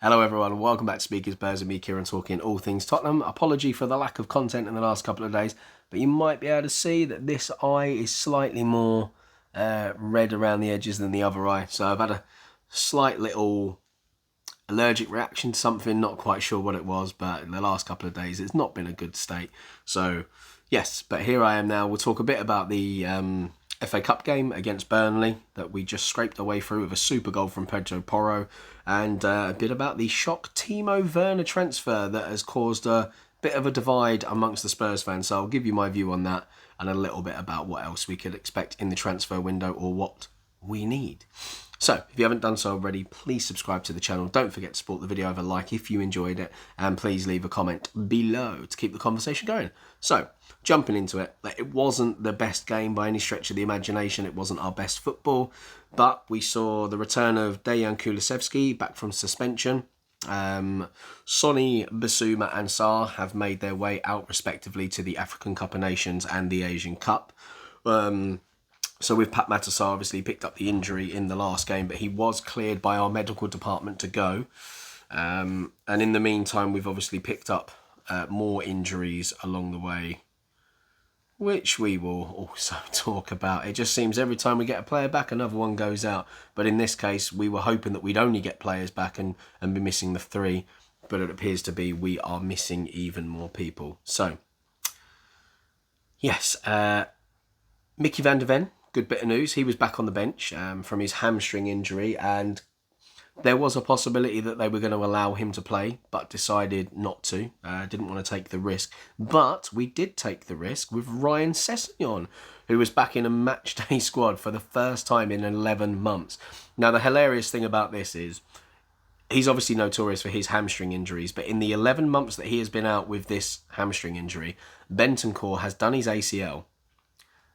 Hello everyone, and welcome back to Speaking Spurs and me, Kieran, talking all things Tottenham. Apology for the lack of content in the last couple of days, but you might be able to see that this eye is slightly more red around the edges than the other eye. So I've had a slight little allergic reaction to something, not quite sure what it was, but in the last couple of days it's not been a good state. So yes, but here I am now. We'll talk a bit about the FA Cup game against Burnley that we just scraped our way through with a super goal from Porro, and a bit about the shock Timo Werner transfer that has caused a bit of a divide amongst the Spurs fans. So I'll give you my view on that and a little bit about what else we could expect in the transfer window or what we need. So, if you haven't done so already, please subscribe to the channel. Don't forget to support the video with a like if you enjoyed it. And please leave a comment below to keep the conversation going. So, jumping into it, it wasn't the best game by any stretch of the imagination. It wasn't our best football. But we saw the return of Dejan Kulusevski back from suspension. Sonny, Basuma and Sarr have made their way out respectively to the African Cup of Nations and the Asian Cup. So with Pat Matasar, obviously picked up the injury in the last game, but he was cleared by our medical department to go. And in the meantime, we've obviously picked up more injuries along the way, which we will also talk about. It just seems every time we get a player back, another one goes out. But in this case, we were hoping that we'd only get players back and be missing the three. But it appears to be we are missing even more people. So, yes, Mickey van der Ven. Good bit of news. He was back on the bench from his hamstring injury, and there was a possibility that they were going to allow him to play, but decided not to. Didn't want to take the risk. But we did take the risk with Ryan Sessegnon, who was back in a matchday squad for the first time in 11 months. Now, the hilarious thing about this is he's obviously notorious for his hamstring injuries, but in the 11 months that he has been out with this hamstring injury, Bentancur has done his ACL,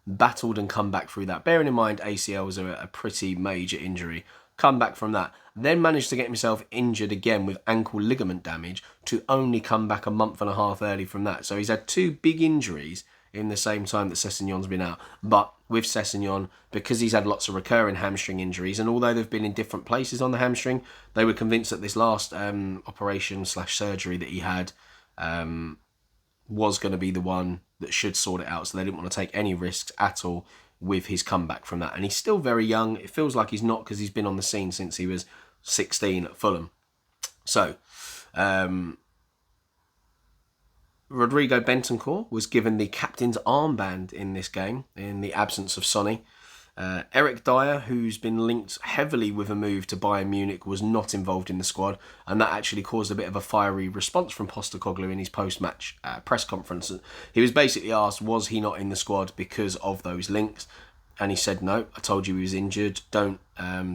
battled and come back through that. Bearing in mind ACL was a pretty major injury. Come back from that. Then managed to get himself injured again with ankle ligament damage to only come back a month and a half early from that. So he's had two big injuries in the same time that Sessegnon's been out. But with Sessegnon, because he's had lots of recurring hamstring injuries, and although they've been in different places on the hamstring, they were convinced that this last operation/surgery that he had was going to be the one that should sort it out. So they didn't want to take any risks at all with his comeback from that. And he's still very young. It feels like he's not, because he's been on the scene since he was 16 at Fulham. So, Rodrigo Bentancur was given the captain's armband in this game, in the absence of Sonny. Eric Dyer, who's been linked heavily with a move to Bayern Munich, was not involved in the squad, and that actually caused a bit of a fiery response from Postecoglou in his post-match press conference. He was basically asked, was he not in the squad because of those links? And he said, no, I told you he was injured. Don't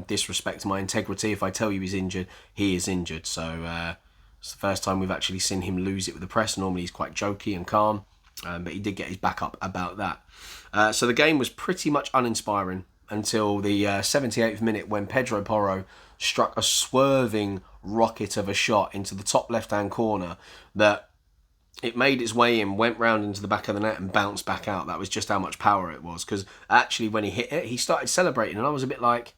disrespect my integrity. If I tell you he's injured, he is injured. So it's the first time we've actually seen him lose it with the press. Normally he's quite jokey and calm, but he did get his back up about that. So the game was pretty much uninspiring until the 78th minute when Pedro Porro struck a swerving rocket of a shot into the top left-hand corner that it made its way in, went round into the back of the net and bounced back out. That was just how much power it was. Because actually when he hit it, he started celebrating and I was a bit like,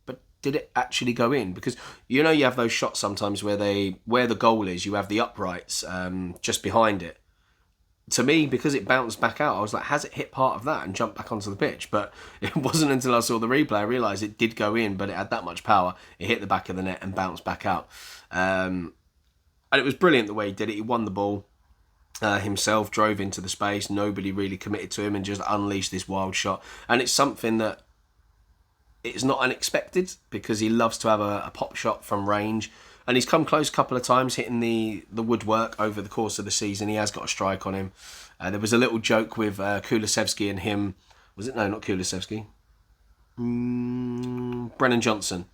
but did it actually go in? Because you know you have those shots sometimes where the goal is, you have the uprights just behind it. To me, because it bounced back out, I was like, has it hit part of that and jumped back onto the pitch? But it wasn't until I saw the replay I realised it did go in, but it had that much power. It hit the back of the net and bounced back out. And it was brilliant the way he did it. He won the ball himself, drove into the space. Nobody really committed to him and just unleashed this wild shot. And it's something that it's not unexpected because he loves to have a pop shot from range. And he's come close a couple of times, hitting the woodwork over the course of the season. He has got a strike on him. There was a little joke with Kulusevski and him. Was it? No, not Kulusevski. Brennan Johnson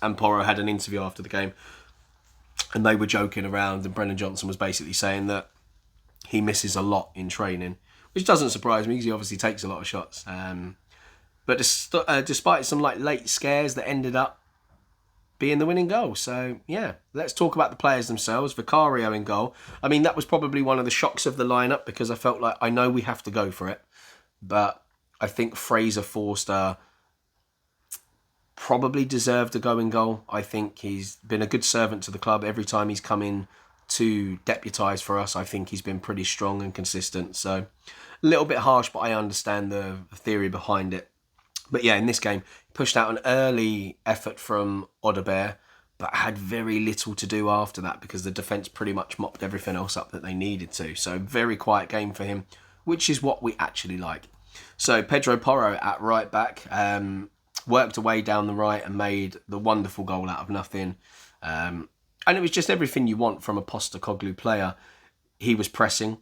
and Porro had an interview after the game. And they were joking around. And Brennan Johnson was basically saying that he misses a lot in training. Which doesn't surprise me because he obviously takes a lot of shots. But despite some late scares that ended up being the winning goal. So, yeah, let's talk about the players themselves. Vicario in goal. I mean, that was probably one of the shocks of the lineup because I felt like I know we have to go for it. But I think Fraser Forster probably deserved a going goal. I think he's been a good servant to the club every time he's come in to deputise for us. I think he's been pretty strong and consistent. So a little bit harsh, but I understand the theory behind it. But yeah, in this game, he pushed out an early effort from Odebear, but had very little to do after that because the defence pretty much mopped everything else up that they needed to. So very quiet game for him, which is what we actually like. So Pedro Porro at right back, worked away down the right and made the wonderful goal out of nothing. And it was just everything you want from a Postecoglou player. He was pressing.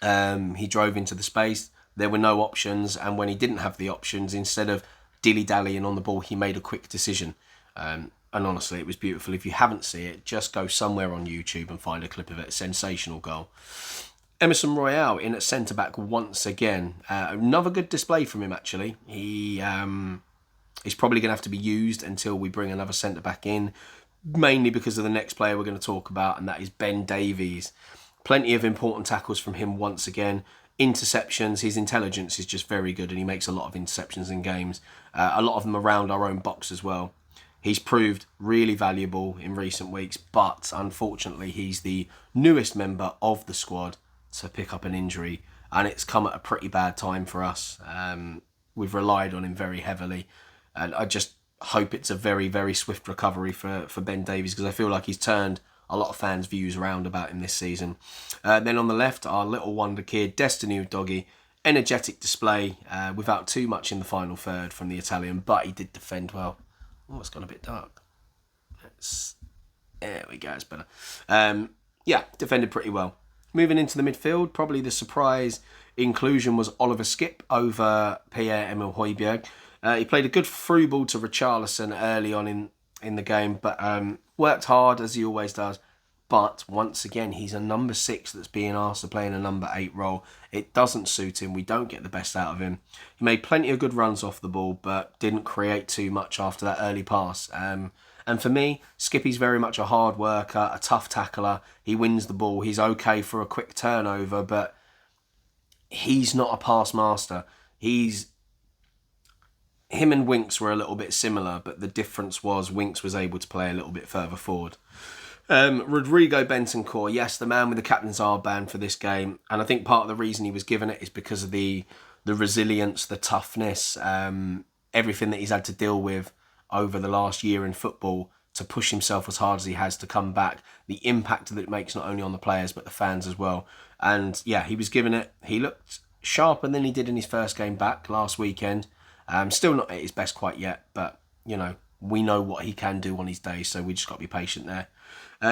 He drove into the space. There were no options. And when he didn't have the options, instead of dilly-dallying on the ball, he made a quick decision. And honestly, it was beautiful. If you haven't seen it, just go somewhere on YouTube and find a clip of it. Sensational goal. Emerson Royale in at centre-back once again. Another good display from him, actually. He's probably going to have to be used until we bring another centre-back in, mainly because of the next player we're going to talk about, and that is Ben Davies. Plenty of important tackles from him once again. Interceptions, his intelligence is just very good, and he makes a lot of interceptions in games. A lot of them around our own box as well. He's proved really valuable in recent weeks, but unfortunately he's the newest member of the squad to pick up an injury, and it's come at a pretty bad time for us. We've relied on him very heavily, and I just hope it's a very, very swift recovery for Ben Davies, because I feel like he's turned a lot of fans' views around about him this season. Then on the left, our little wonder kid, Destiny Doggy. Energetic display without too much in the final third from the Italian, but he did defend well. Oh, it's gone a bit dark. There we go, it's better. Yeah, defended pretty well. Moving into the midfield, probably the surprise inclusion was Oliver Skip over Pierre-Emile Højbjerg. He played a good through ball to Richarlison early on in the game, but worked hard as he always does. But once again, he's a number 6 that's being asked to play in a number 8 role. It doesn't suit him. We don't get the best out of him. He made plenty of good runs off the ball, but didn't create too much after that early pass. And for me, Skippy's very much a hard worker, a tough tackler. He wins the ball. He's okay for a quick turnover, but he's not a pass master. Him and Winks were a little bit similar, but the difference was Winks was able to play a little bit further forward. Rodrigo Bentancur, yes, the man with the captain's armband for this game, and I think part of the reason he was given it is because of the resilience, the toughness, everything that he's had to deal with over the last year in football to push himself as hard as he has to come back, the impact that it makes not only on the players but the fans as well. And yeah, he was given it. He looked sharper than he did in his first game back last weekend. Still not at his best quite yet, but you know, we know what he can do on his day, so we just got to be patient there.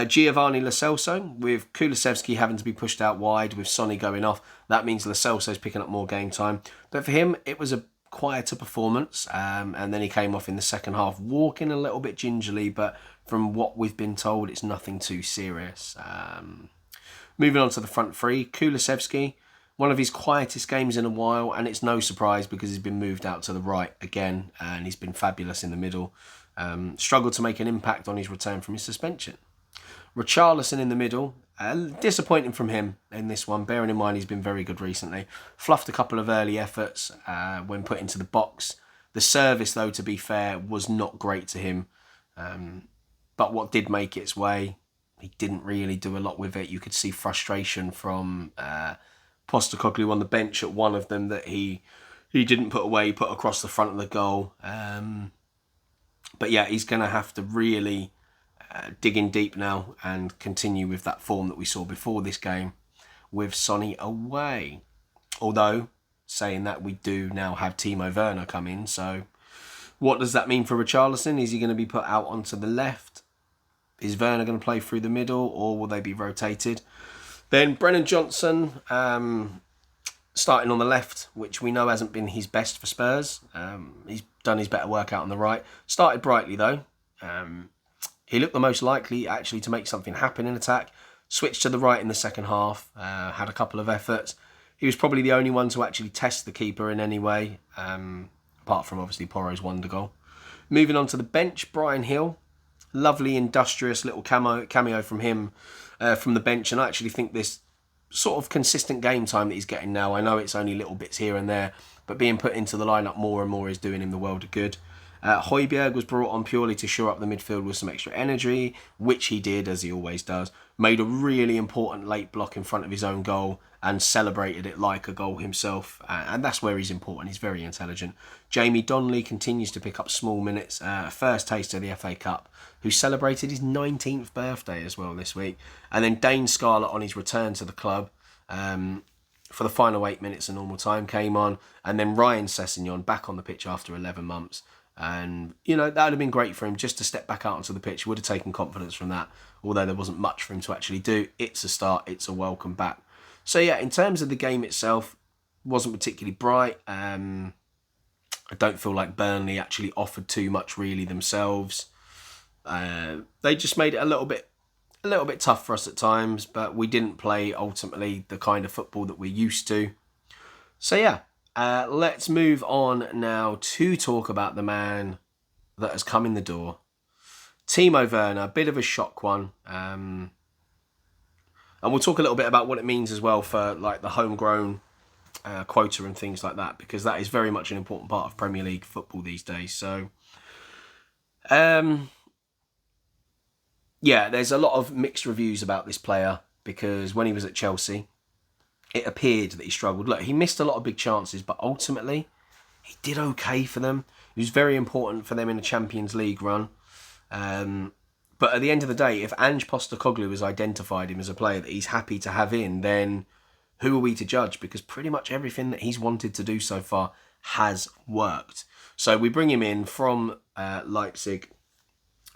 Giovanni Lo Celso, with Kulusevski having to be pushed out wide, with Sonny going off. That means Lo Celso's picking up more game time. But for him, it was a quieter performance, and then he came off in the second half, walking a little bit gingerly, but from what we've been told, it's nothing too serious. Moving on to the front three, Kulusevski, one of his quietest games in a while, and it's no surprise because he's been moved out to the right again, and he's been fabulous in the middle. Struggled to make an impact on his return from his suspension. Richarlison in the middle, disappointing from him in this one, bearing in mind he's been very good recently. Fluffed a couple of early efforts when put into the box. The service, though, to be fair, was not great to him. But what did make its way, he didn't really do a lot with it. You could see frustration from Postecoglou on the bench at one of them that he didn't put away, put across the front of the goal. But yeah, he's going to have to really dig in deep now and continue with that form that we saw before this game with Sonny away. Although, saying that, we do now have Timo Werner come in, so what does that mean for Richarlison? Is he going to be put out onto the left? Is Werner going to play through the middle, or will they be rotated? Then Brennan Johnson starting on the left, which we know hasn't been his best for Spurs. He's done his better work out on the right. Started brightly though. He looked the most likely actually to make something happen in attack. Switched to the right in the second half. Had a couple of efforts. He was probably the only one to actually test the keeper in any way, apart from obviously Porro's wonder goal. Moving on to the bench, Brian Hill. Lovely, industrious little cameo from him from the bench. And I actually think this sort of consistent game time that he's getting now, I know it's only little bits here and there, but being put into the lineup more and more is doing him the world of good. Højbjerg was brought on purely to shore up the midfield with some extra energy, which he did, as he always does. Made a really important late block in front of his own goal and celebrated it like a goal himself. And that's where he's important. He's very intelligent. Jamie Donnelly continues to pick up small minutes. First taste of the FA Cup, who celebrated his 19th birthday as well this week. And then Dane Scarlett on his return to the club. For the final 8 minutes of normal time came on, and then Ryan Sessegnon back on the pitch after 11 months. And, that would have been great for him just to step back out onto the pitch. He would have taken confidence from that, although there wasn't much for him to actually do. It's a start. It's a welcome back. So, yeah, in terms of the game itself, wasn't particularly bright. I don't feel like Burnley actually offered too much really themselves. They just made it a little bit tough for us at times, but we didn't play ultimately the kind of football that we're used to. So yeah, let's move on now to talk about the man that has come in the door. Timo Werner, a bit of a shock one. And we'll talk a little bit about what it means as well for like the homegrown quota and things like that, because that is very much an important part of Premier League football these days. So yeah, there's a lot of mixed reviews about this player, because when he was at Chelsea, it appeared that he struggled. Look, he missed a lot of big chances, but ultimately, he did okay for them. He was very important for them in a Champions League run. But at the end of the day, if Ange Postecoglou has identified him as a player that he's happy to have in, then who are we to judge? Because pretty much everything that he's wanted to do so far has worked. So we bring him in from Leipzig.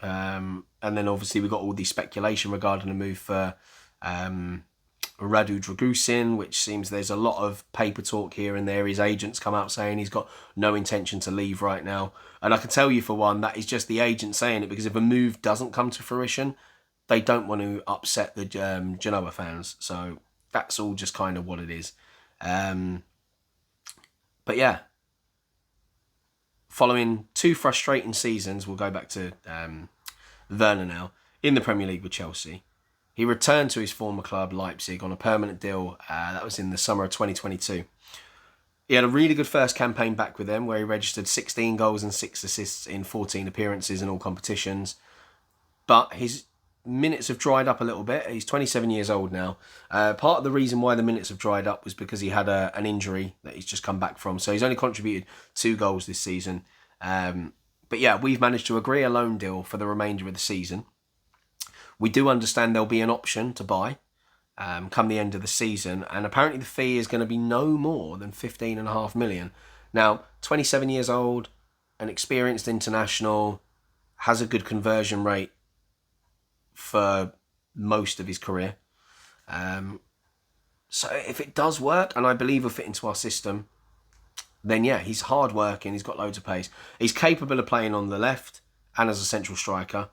And then obviously we got all the speculation regarding a move for Radu Dragusin, which seems there's a lot of paper talk here and there. His agents come out saying he's got no intention to leave right now. And I can tell you for one, that is just the agent saying it, because if a move doesn't come to fruition, they don't want to upset the Genoa fans. So that's all just kind of what it is. But yeah, following 2 frustrating seasons, we'll go back to Werner now, in the Premier League with Chelsea. He returned to his former club, Leipzig, on a permanent deal. That was in the summer of 2022. He had a really good first campaign back with them, where he registered 16 goals and 6 assists in 14 appearances in all competitions. But his minutes have dried up a little bit. He's 27 years old now. Part of the reason why the minutes have dried up was because he had an injury that he's just come back from. So he's only contributed 2 goals this season. But yeah, we've managed to agree a loan deal for the remainder of the season. We do understand there'll be an option to buy come the end of the season. And apparently the fee is going to be no more than $15.5 million. Now, 27 years old, an experienced international, has a good conversion rate for most of his career. So if it does work, and I believe will fit into our system, then yeah, he's hard working, he's got loads of pace. He's capable of playing on the left and as a central striker.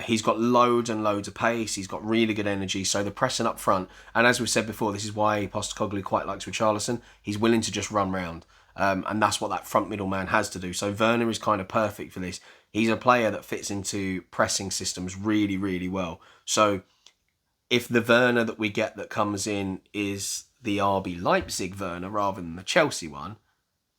He's got loads and loads of pace. He's got really good energy. So the pressing up front, and as we've said before, this is why Postecoglou quite likes Richarlison. He's willing to just run round. And that's what that front middle man has to do. So Werner is kind of perfect for this. He's a player that fits into pressing systems really, really well. So if the Werner that we get that comes in is the RB Leipzig Werner rather than the Chelsea one,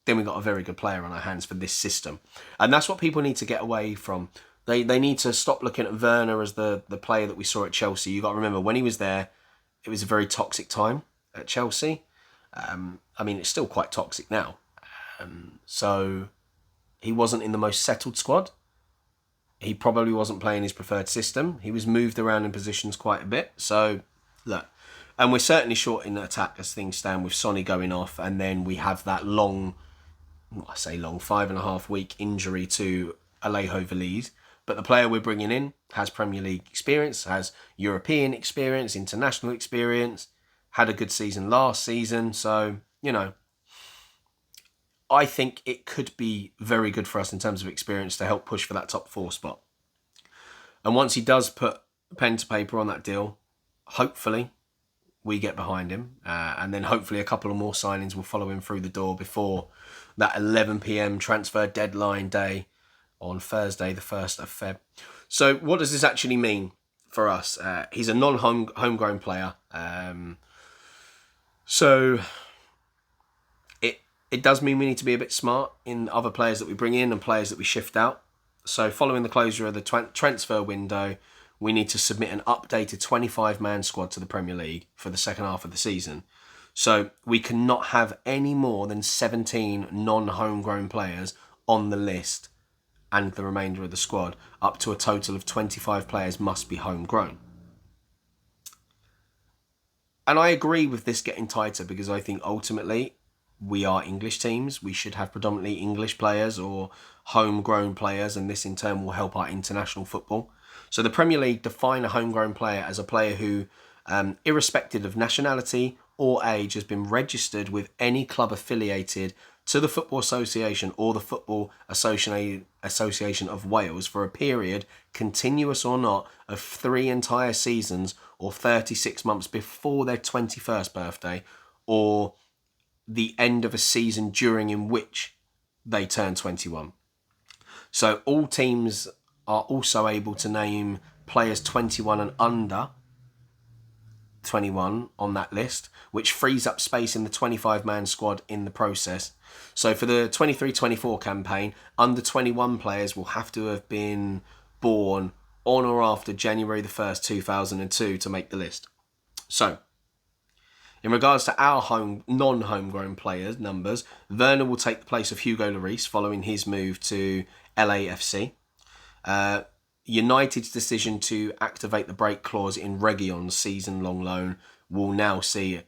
then we've got a very good player on our hands for this system. And that's what people need to get away from. They need to stop looking at Werner as the player that we saw at Chelsea. You've got to remember, when he was there, it was a very toxic time at Chelsea. I mean, it's still quite toxic now. So he wasn't in the most settled squad. He probably wasn't playing his preferred system. He was moved around in positions quite a bit. So, look. And we're certainly short in the attack as things stand, with Sonny going off. And then we have that long, 5.5 week injury to Alejo Veliz. But the player we're bringing in has Premier League experience, has European experience, international experience, had a good season last season. So, I think it could be very good for us in terms of experience to help push for that top 4 spot. And once he does put pen to paper on that deal, hopefully we get behind him. And then hopefully a couple of more signings will follow him through the door before that 11 p.m. transfer deadline day on Thursday, the 1st of Feb. So what does this actually mean for us? He's a non-homegrown player. So It does mean we need to be a bit smart in other players that we bring in and players that we shift out. So following the closure of the transfer window, we need to submit an updated 25-man squad to the Premier League for the second half of the season. So we cannot have any more than 17 non-homegrown players on the list, and the remainder of the squad, up to a total of 25 players, must be homegrown. And I agree with this getting tighter because I think ultimately we are English teams. We should have predominantly English players or homegrown players, and this in turn will help our international football. So the Premier League define a homegrown player as a player who, irrespective of nationality or age, has been registered with any club affiliated to the Football Association or the Football Association of Wales for a period, continuous or not, of 3 entire seasons or 36 months before their 21st birthday, or the end of a season during in which they turn 21. So all teams are also able to name players 21 and under 21 on that list, which frees up space in the 25-man squad in the process. So for the 23-24 campaign, under 21 players will have to have been born on or after January the 1st, 2002 to make the list. So in regards to our non-homegrown players numbers, Werner will take the place of Hugo Lloris following his move to LAFC. United's decision to activate the break clause in Reguilón's season-long loan will now see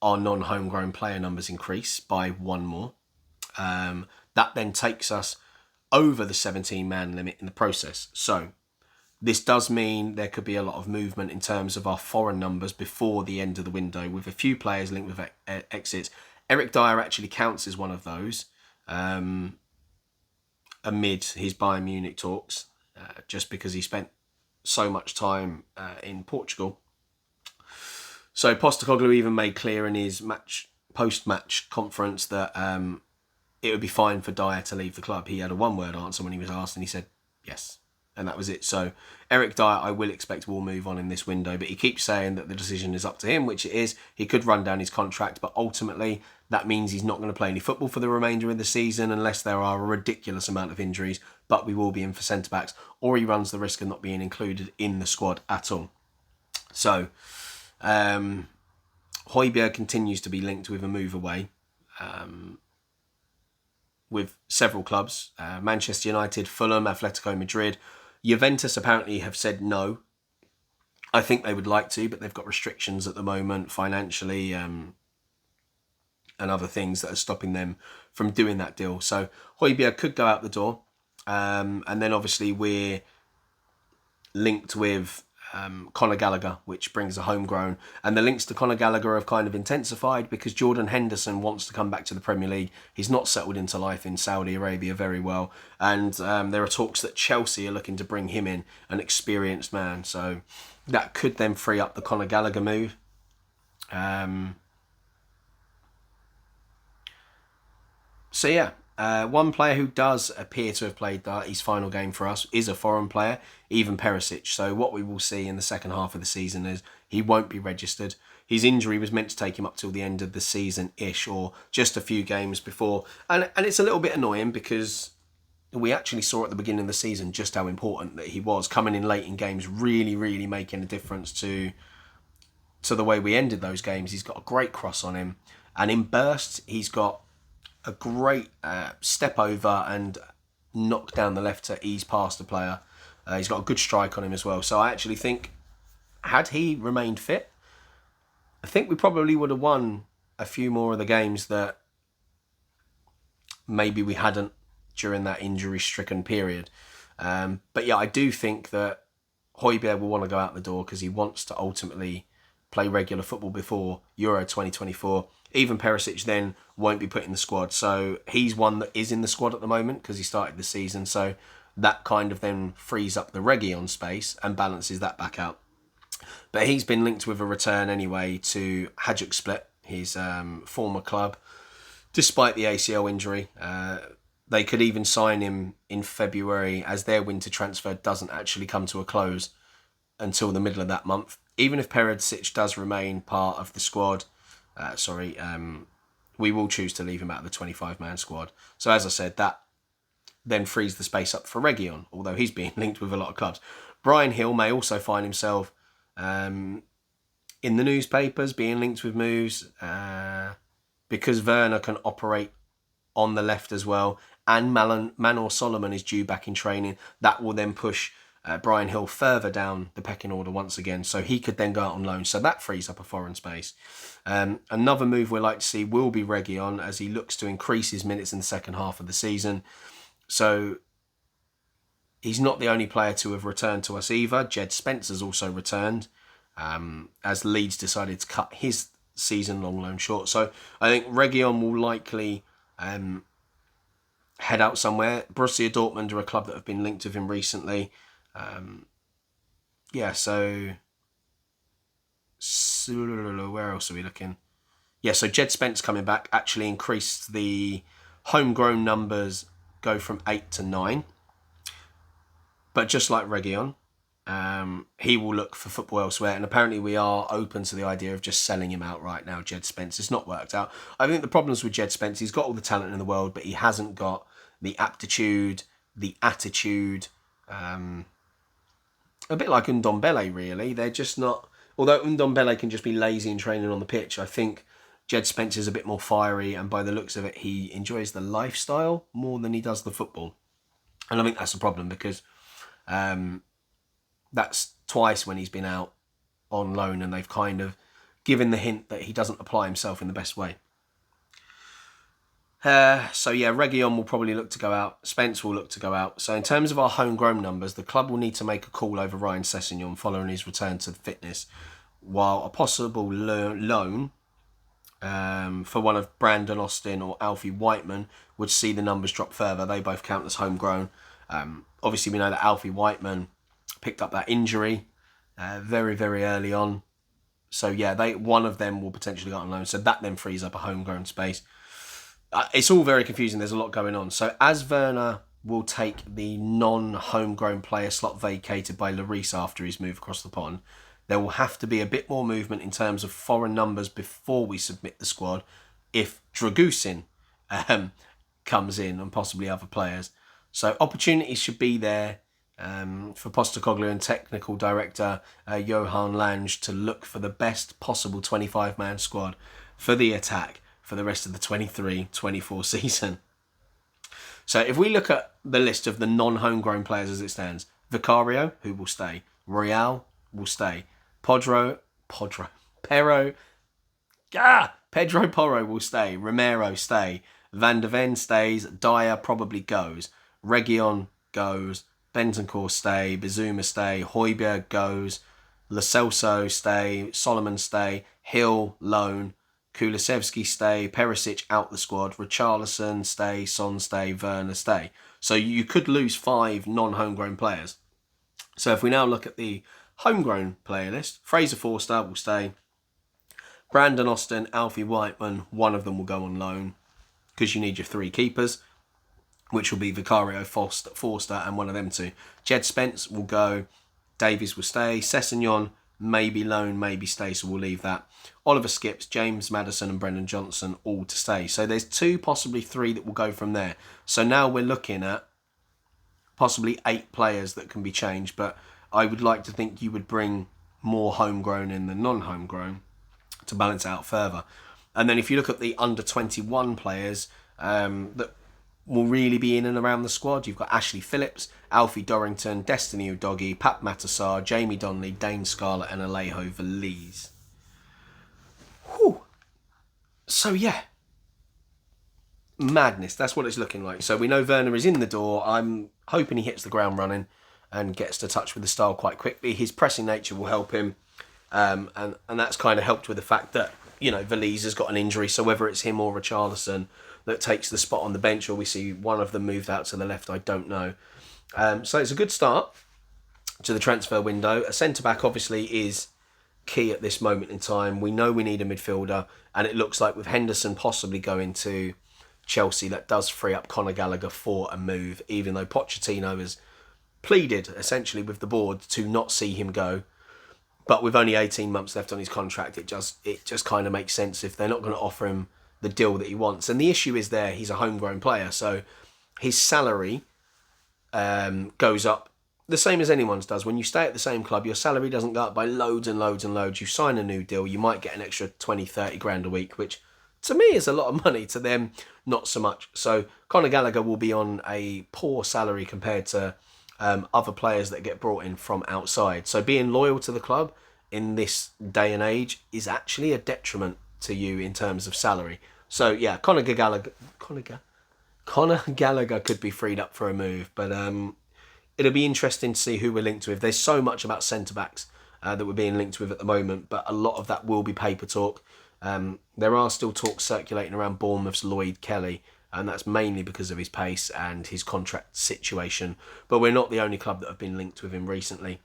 our non-homegrown player numbers increase by 1 more. That then takes us over the 17-man limit in the process. So this does mean there could be a lot of movement in terms of our foreign numbers before the end of the window, with a few players linked with exits. Eric Dyer actually counts as one of those amid his Bayern Munich talks, just because he spent so much time in Portugal. So Postecoglou even made clear in his post-match conference that it would be fine for Dyer to leave the club. He had a one-word answer when he was asked, and he said yes. And that was it. So Eric Dyer, I will expect, will move on in this window, but he keeps saying that the decision is up to him, which it is. He could run down his contract, but ultimately that means he's not going to play any football for the remainder of the season unless there are a ridiculous amount of injuries, but we will be in for centre-backs, or he runs the risk of not being included in the squad at all. So Højbjerg continues to be linked with a move away with several clubs, Manchester United, Fulham, Atletico Madrid. Juventus apparently have said no. I think they would like to, but they've got restrictions at the moment financially and other things that are stopping them from doing that deal. So Højbjerg could go out the door. And then obviously we're linked with Conor Gallagher, which brings a homegrown. And the links to Conor Gallagher have kind of intensified because Jordan Henderson wants to come back to the Premier League. He's not settled into life in Saudi Arabia very well. And there are talks that Chelsea are looking to bring him in, an experienced man. So that could then free up the Conor Gallagher move. So yeah. One player who does appear to have played his final game for us is a foreign player, Ivan Perisic. So what we will see in the second half of the season is he won't be registered. His injury was meant to take him up till the end of the season-ish, or just a few games before. And it's a little bit annoying because we actually saw at the beginning of the season just how important that he was, coming in late in games, really, really making a difference to the way we ended those games. He's got a great cross on him. And in bursts, he's got a great step over and knock down the left to ease past the player. He's got a good strike on him as well. So I actually think, had he remained fit, I think we probably would have won a few more of the games that maybe we hadn't during that injury-stricken period. But yeah, I do think that Højbjerg will want to go out the door because he wants to ultimately play regular football before Euro 2024. Ivan Perisic then won't be put in the squad. So he's one that is in the squad at the moment because he started the season. So that kind of then frees up the Reguilón space and balances that back out. But he's been linked with a return anyway to Hajduk Split, his former club, despite the ACL injury. They could even sign him in February as their winter transfer doesn't actually come to a close until the middle of that month. Even if Perisic does remain part of the squad, we will choose to leave him out of the 25-man squad. So as I said, that then frees the space up for Reguilon, although he's being linked with a lot of clubs. Bryan Hill may also find himself in the newspapers being linked with moves because Werner can operate on the left as well, and Manor Solomon is due back in training. That will then push Bryan Hill further down the pecking order once again, so he could then go out on loan. So that frees up a foreign space. Another move we'd like to see will be Reguilon, as he looks to increase his minutes in the second half of the season. So he's not the only player to have returned to us either. Jed Spencer's also returned, as Leeds decided to cut his season-long loan short. So I think Reguilon will likely head out somewhere. Borussia Dortmund are a club that have been linked with him recently. So where else are we looking? Yeah, so Jed Spence coming back actually increased the homegrown numbers, go from 8 to 9. But just like Reguilon, he will look for football elsewhere, and apparently we are open to the idea of just selling him out right now, Jed Spence. It's not worked out. I think the problems with Jed Spence, he's got all the talent in the world, but he hasn't got the aptitude, the attitude, a bit like Ndombele, really. They're just not... Although Ndombele can just be lazy and training on the pitch, I think Jed Spence is a bit more fiery, and by the looks of it, he enjoys the lifestyle more than he does the football. And I think that's a problem, because that's twice when he's been out on loan and they've kind of given the hint that he doesn't apply himself in the best way. Reguilon will probably look to go out. Spence will look to go out. So in terms of our homegrown numbers, the club will need to make a call over Ryan Sessegnon following his return to fitness, while a possible loan for one of Brandon Austin or Alfie Whiteman would see the numbers drop further. They both count as homegrown. Obviously, we know that Alfie Whiteman picked up that injury very, very early on. So one of them will potentially go on loan. So that then frees up a homegrown space. It's all very confusing. There's a lot going on. So as Werner will take the non-homegrown player slot vacated by Lloris after his move across the pond, there will have to be a bit more movement in terms of foreign numbers before we submit the squad if Dragusin comes in, and possibly other players. So opportunities should be there for Postecoglou and technical director Johan Lange to look for the best possible 25-man squad for the attack for the rest of the 23-24 season. So if we look at the list of the non-homegrown players as it stands, Vicario, who will stay, Royal will stay, Pedro Porro will stay, Romero stay, Van de Ven stays, Dyer probably goes, Reguilon goes, Bentancur stay, Bizuma stay, Højbjerg goes, Lo Celso stay, Solomon stay, Hill loan, Kulusevski stay, Perisic out the squad, Richarlison stay, Son stay, Werner stay. So you could lose 5 non-homegrown players. So if we now look at the homegrown player list, Fraser Forster will stay, Brandon Austin, Alfie Whiteman, one of them will go on loan because you need your 3 keepers, which will be Vicario, Forster, and one of them 2. Jed Spence will go, Davies will stay, Sessegnon maybe loan, maybe stay, so we'll leave that. Oliver Skips, James Maddison and Brendan Johnson all to stay. So there's 2, possibly 3 that will go from there. So now we're looking at possibly 8 players that can be changed, but I would like to think you would bring more homegrown in than non-homegrown to balance out further. And then if you look at the under-21 players that will really be in and around the squad, you've got Ashley Phillips, Alfie Dorrington, Destiny Udogie, Pat Matassar, Jamie Donnelly, Dane Scarlett and Alejo Valise. Whew. So madness. That's what it's looking like. So we know Werner is in the door. I'm hoping he hits the ground running and gets to touch with the style quite quickly. His pressing nature will help him. And that's kind of helped with the fact that, Valise has got an injury. So whether it's him or Richarlison that takes the spot on the bench, or we see one of them moved out to the left, I don't know. So it's a good start to the transfer window. A centre-back obviously is key at this moment in time. We know we need a midfielder, and it looks like with Henderson possibly going to Chelsea, that does free up Conor Gallagher for a move, even though Pochettino has pleaded essentially with the board to not see him go. But with only 18 months left on his contract, it just kind of makes sense. If they're not going to offer him the deal that he wants. And the issue is there, he's a homegrown player, so his salary goes up the same as anyone's does. When you stay at the same club, your salary doesn't go up by loads and loads and loads. You sign a new deal, you might get an extra 20, 30 grand a week, which to me is a lot of money. To them, not so much. So Conor Gallagher will be on a poor salary compared to other players that get brought in from outside. So being loyal to the club in this day and age is actually a detriment to you in terms of salary. So yeah, Conor Gallagher could be freed up for a move, but it'll be interesting to see who we're linked with. There's so much about centre-backs that we're being linked with at the moment, but a lot of that will be paper talk. There are still talks circulating around Bournemouth's Lloyd Kelly, and that's mainly because of his pace and his contract situation. But we're not the only club that have been linked with him recently.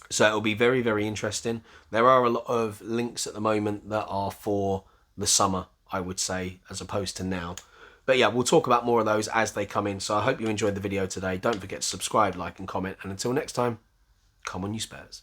So it'll be very, very interesting. There are a lot of links at the moment that are for the summer, I would say, as opposed to now. But yeah, we'll talk about more of those as they come in. So I hope you enjoyed the video today. Don't forget to subscribe, like and comment. And until next time, come on you Spurs.